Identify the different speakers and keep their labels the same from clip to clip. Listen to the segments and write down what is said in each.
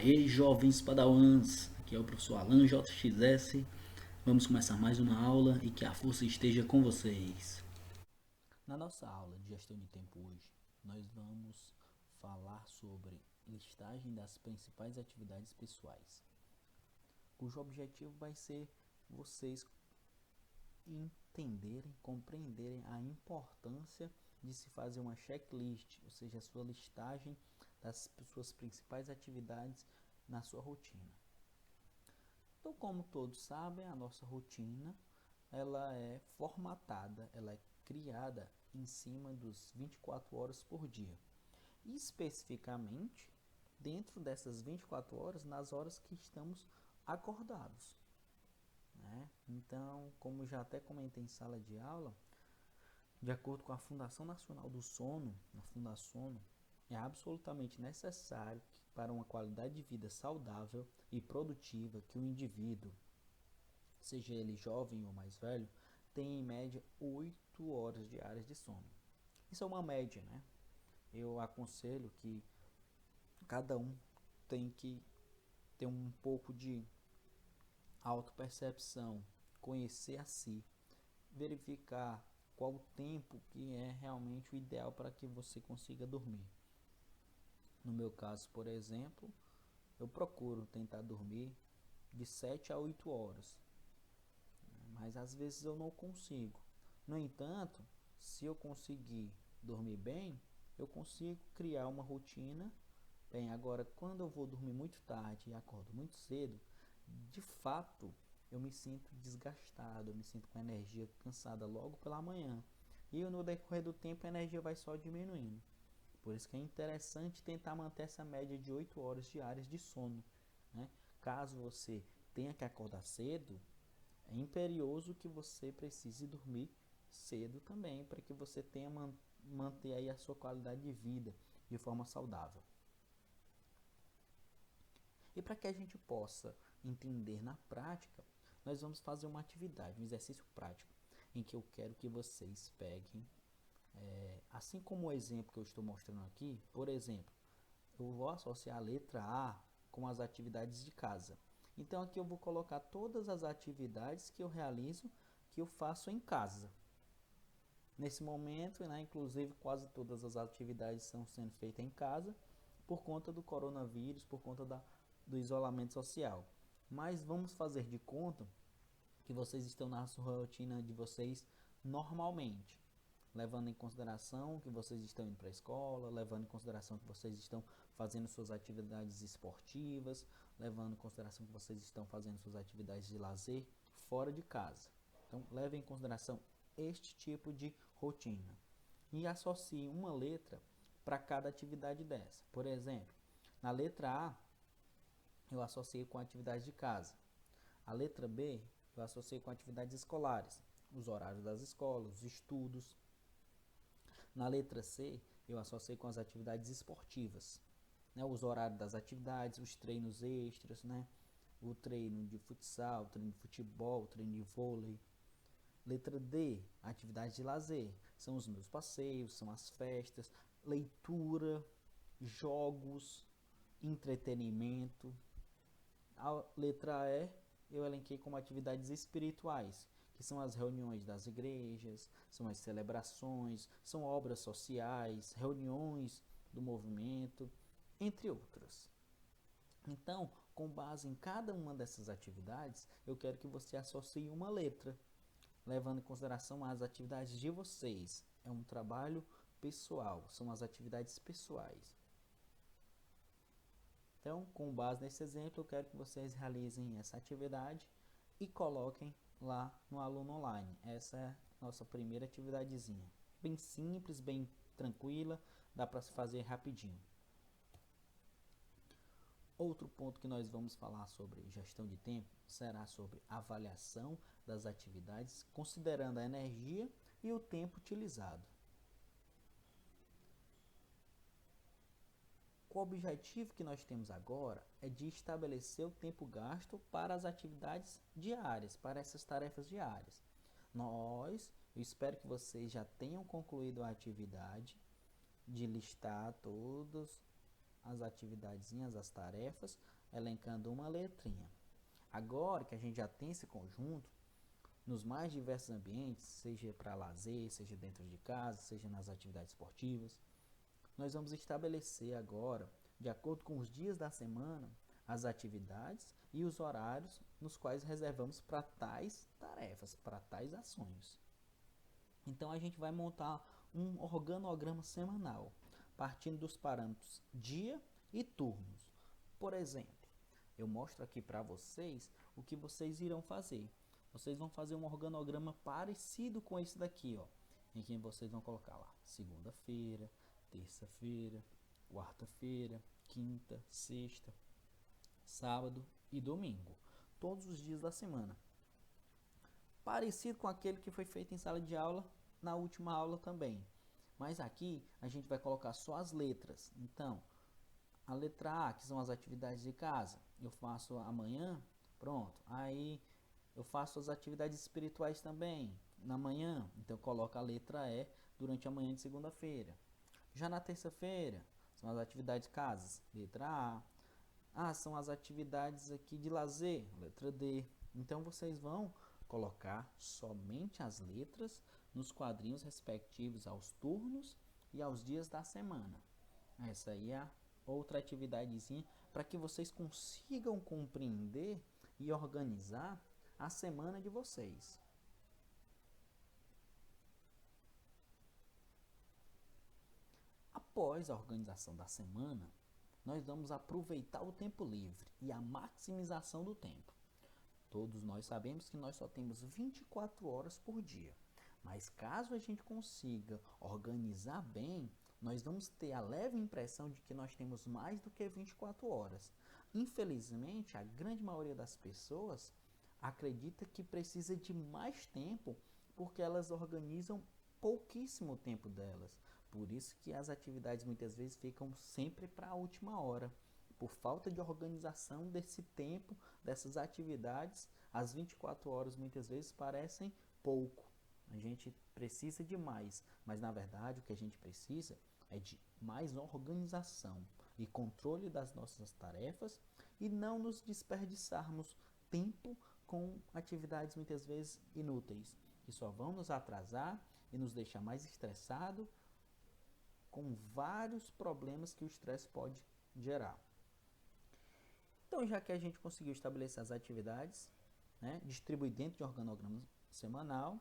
Speaker 1: Aê, jovens padawans! Aqui é o professor Alan JXS. Vamos começar mais uma aula e que a força esteja com vocês. Na nossa aula de gestão de tempo hoje, nós vamos falar sobre listagem das principais atividades pessoais, cujo objetivo vai ser vocês entenderem, compreenderem a importância de se fazer uma checklist, ou seja, a sua listagem das suas principais atividades na sua rotina. Então, como todos sabem, a nossa rotina ela é formatada, ela é criada em cima dos 24 horas por dia. E especificamente, dentro dessas 24 horas, nas horas que estamos acordados. Né? Então, como já até comentei em sala de aula, de acordo com a Fundação Nacional do Sono, a Fundasono, é absolutamente necessário que, para uma qualidade de vida saudável e produtiva, que o indivíduo, seja ele jovem ou mais velho, tenha em média 8 horas diárias de sono. Isso é uma média, né? Eu aconselho que cada um tem que ter um pouco de autopercepção, conhecer a si, verificar qual o tempo que é realmente o ideal para que você consiga dormir. No meu caso, por exemplo, eu procuro tentar dormir de 7 a 8 horas, mas às vezes eu não consigo. No entanto, se eu conseguir dormir bem, eu consigo criar uma rotina. Bem, agora quando eu vou dormir muito tarde e acordo muito cedo, de fato eu me sinto desgastado, eu me sinto com a energia cansada logo pela manhã. E no decorrer do tempo a energia vai só diminuindo. Por isso que é interessante tentar manter essa média de 8 horas diárias de sono. Né? Caso você tenha que acordar cedo, é imperioso que você precise dormir cedo também, para que você tenha manter aí a sua qualidade de vida de forma saudável. E para que a gente possa entender na prática, nós vamos fazer uma atividade, um exercício prático, em que eu quero que vocês peguem, assim como o exemplo que eu estou mostrando aqui, por exemplo, eu vou associar a letra A com as atividades de casa. Então aqui eu vou colocar todas as atividades que eu realizo, que eu faço em casa. Nesse momento, né, inclusive quase todas as atividades estão sendo feitas em casa, por conta do coronavírus, por conta do isolamento social. Mas vamos fazer de conta que vocês estão na sua rotina de vocês normalmente, levando em consideração que vocês estão indo para a escola, levando em consideração que vocês estão fazendo suas atividades esportivas, levando em consideração que vocês estão fazendo suas atividades de lazer fora de casa. Então, levem em consideração este tipo de rotina e associe uma letra para cada atividade dessa. Por exemplo, na letra A, eu associei com atividades de casa. A letra B, eu associei com atividades escolares, os horários das escolas, os estudos. Na letra C, eu associei com as atividades esportivas, né, os horários das atividades, os treinos extras, né, o treino de futsal, o treino de futebol, o treino de vôlei. Letra D, atividades de lazer, são os meus passeios, são as festas, leitura, jogos, entretenimento. A letra E, eu elenquei como atividades espirituais, que são as reuniões das igrejas, são as celebrações, são obras sociais, reuniões do movimento, entre outras. Então, com base em cada uma dessas atividades, eu quero que você associe uma letra, levando em consideração as atividades de vocês. É um trabalho pessoal, são as atividades pessoais. Então, com base nesse exemplo, eu quero que vocês realizem essa atividade e coloquem lá no Aluno Online. Essa é a nossa primeira atividadezinha. Bem simples, bem tranquila, dá para se fazer rapidinho. Outro ponto que nós vamos falar sobre gestão de tempo será sobre avaliação das atividades, considerando a energia e o tempo utilizado. O objetivo que nós temos agora é de estabelecer o tempo gasto para as atividades diárias, para essas tarefas diárias. Eu espero que vocês já tenham concluído a atividade de listar todas as atividadezinhas, as tarefas, elencando uma letrinha. Agora que a gente já tem esse conjunto, nos mais diversos ambientes, seja para lazer, seja dentro de casa, seja nas atividades esportivas, nós vamos estabelecer agora, de acordo com os dias da semana, as atividades e os horários nos quais reservamos para tais tarefas, para tais ações. Então a gente vai montar um organograma semanal, partindo dos parâmetros dia e turnos. Por exemplo, eu mostro aqui para vocês o que vocês irão fazer. Vocês vão fazer um organograma parecido com esse daqui, ó, em que vocês vão colocar lá segunda-feira, terça-feira, quarta-feira, quinta, sexta, sábado e domingo. Todos os dias da semana. Parecido com aquele que foi feito em sala de aula na última aula também. Mas aqui a gente vai colocar só as letras. Então, a letra A, que são as atividades de casa, eu faço amanhã, pronto. Aí eu faço as atividades espirituais também, na manhã. Então eu coloco a letra E durante a manhã de segunda-feira. Já na terça-feira, são as atividades de casa, letra A. Ah, são as atividades aqui de lazer, letra D. Então vocês vão colocar somente as letras nos quadrinhos respectivos aos turnos e aos dias da semana. Essa aí é a outra atividadezinha para que vocês consigam compreender e organizar a semana de vocês. Após a organização da semana, nós vamos aproveitar o tempo livre e a maximização do tempo. Todos nós sabemos que nós só temos 24 horas por dia. Mas caso a gente consiga organizar bem, nós vamos ter a leve impressão de que nós temos mais do que 24 horas. Infelizmente, a grande maioria das pessoas acredita que precisa de mais tempo porque elas organizam pouquíssimo tempo delas. Por isso que as atividades muitas vezes ficam sempre para a última hora. Por falta de organização desse tempo, dessas atividades, as 24 horas muitas vezes parecem pouco. A gente precisa de mais, mas na verdade o que a gente precisa é de mais organização e controle das nossas tarefas e não nos desperdiçarmos tempo com atividades muitas vezes inúteis, que só vão nos atrasar e nos deixar mais estressado com vários problemas que o estresse pode gerar. Então, já que a gente conseguiu estabelecer as atividades, né, distribuir dentro de um organograma semanal,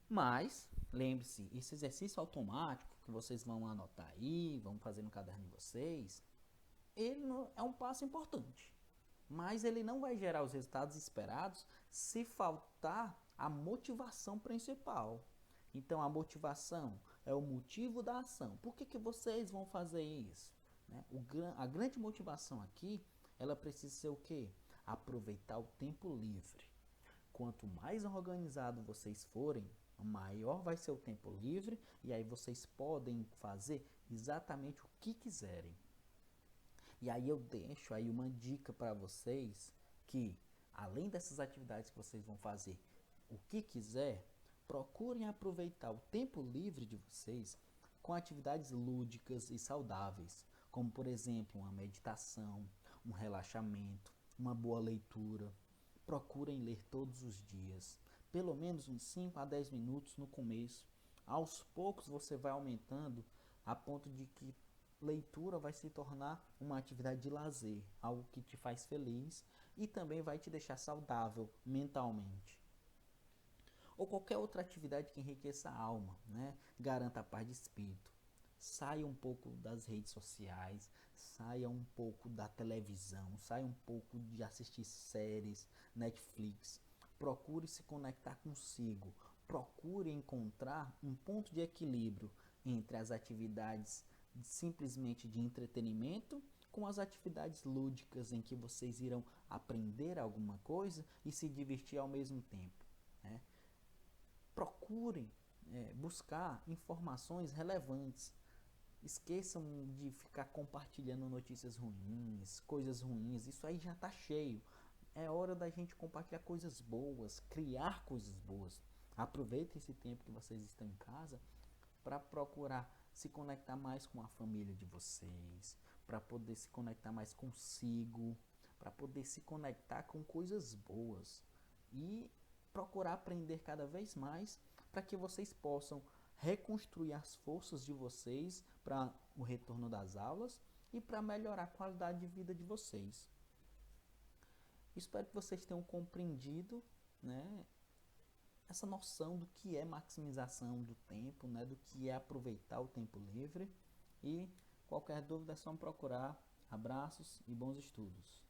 Speaker 1: mas, lembre-se, esse exercício automático que vocês vão anotar aí, vão fazer no caderno de vocês, ele não, é um passo importante, mas ele não vai gerar os resultados esperados se faltar a motivação principal. Então, a motivação é o motivo da ação. Por que vocês vão fazer isso? Né? A grande motivação aqui, ela precisa ser o quê? Aproveitar o tempo livre. Quanto mais organizado vocês forem, maior vai ser o tempo livre e aí vocês podem fazer exatamente o que quiserem. E aí eu deixo aí uma dica para vocês que, além dessas atividades que vocês vão fazer o que quiser, procurem aproveitar o tempo livre de vocês com atividades lúdicas e saudáveis, como por exemplo uma meditação, um relaxamento, uma boa leitura. Procurem ler todos os dias, pelo menos uns 5 a 10 minutos no começo. Aos poucos você vai aumentando a ponto de que leitura vai se tornar uma atividade de lazer, algo que te faz feliz e também vai te deixar saudável mentalmente. Ou qualquer outra atividade que enriqueça a alma, né? Garanta a paz de espírito. Saia um pouco das redes sociais, saia um pouco da televisão, saia um pouco de assistir séries, Netflix. Procure se conectar consigo, procure encontrar um ponto de equilíbrio entre as atividades simplesmente de entretenimento com as atividades lúdicas em que vocês irão aprender alguma coisa e se divertir ao mesmo tempo, né? Procurem buscar informações relevantes. Esqueçam de ficar compartilhando notícias ruins, coisas ruins, isso aí já está cheio. É hora da gente compartilhar coisas boas, criar coisas boas. Aproveitem esse tempo que vocês estão em casa para procurar se conectar mais com a família de vocês, para poder se conectar mais consigo, para poder se conectar com coisas boas e procurar aprender cada vez mais para que vocês possam reconstruir as forças de vocês para o retorno das aulas e para melhorar a qualidade de vida de vocês. Espero que vocês tenham compreendido, né, essa noção do que é maximização do tempo, né, do que é aproveitar o tempo livre. E qualquer dúvida é só me procurar. Abraços e bons estudos.